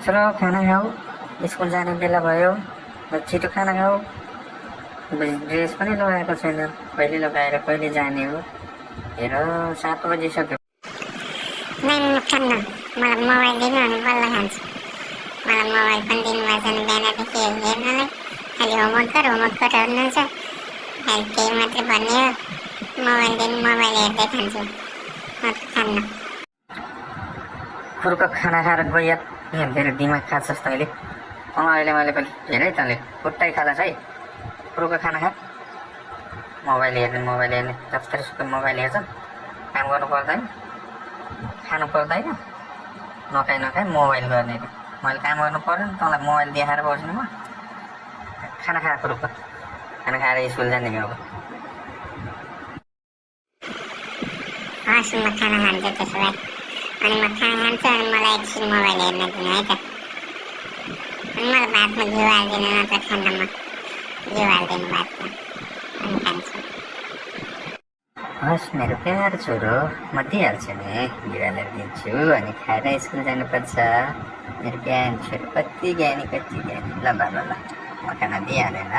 छोरो खाना खाऊ, स्कुल जाने बेला भयो, छिटो खाना खाऊ। ड्रेस पनि लगाएको छैन, कहिले लगाएर कहिले जाने हो। हेर 7 बजिसक्यो। नै खान्न, मलाई मोबाइल दिनु अनि बल्ल खान्छु। मलाई मोबाइल पनि दिनुभएको छैन बिहानदेखि हेर्नलाई। खालि होमवर्क गर्नुहुन्छ, खालि त्यही मात्रै भन्ने हो। मोबाइल दिनु, मोबाइल हेर्दै खान्छु, म त खान्न। खुर्क खाना खाएर गइया, यहाँ मेरो दिमाग खान्छस् तैँले। अहिले मैले पनि हेरेँ तैँले खुट्टै खाँदैछ है। खुर्क खाना खा। मोबाइल हेर्ने जस्तै सुकै मोबाइल हेर्छ। काम गर्नु पर्दैन, खानु पर्दैन, नखाइ मोबाइल गर्ने। मैले काम गर्नु पर्यो नि, तँलाई मोबाइल देखाएर बस्नु म। खाना खा खुर्क, खाना खाएर स्कुल जाने हो। हस्, म खाना खान्छु त्यसो भए। अनि म खाना खान्छु अनि मलाई एकछिन मोबाइल हेर्न दिनु है त। अनि मलाई भातमा घिउ हालिदिनु, नत्र खान्न म। घिउ हालिदिनु भातमा, अनि खान्छु। हस् मेरो प्यारो छोरो, म दिइहाल्छु नि, घिउ हालेर दिन्छु। अनि खाएर स्कुल जानुपर्छ। मेरो प्यारो छोरो कति ज्ञानी। ल म खाना दिइहालेँ ल।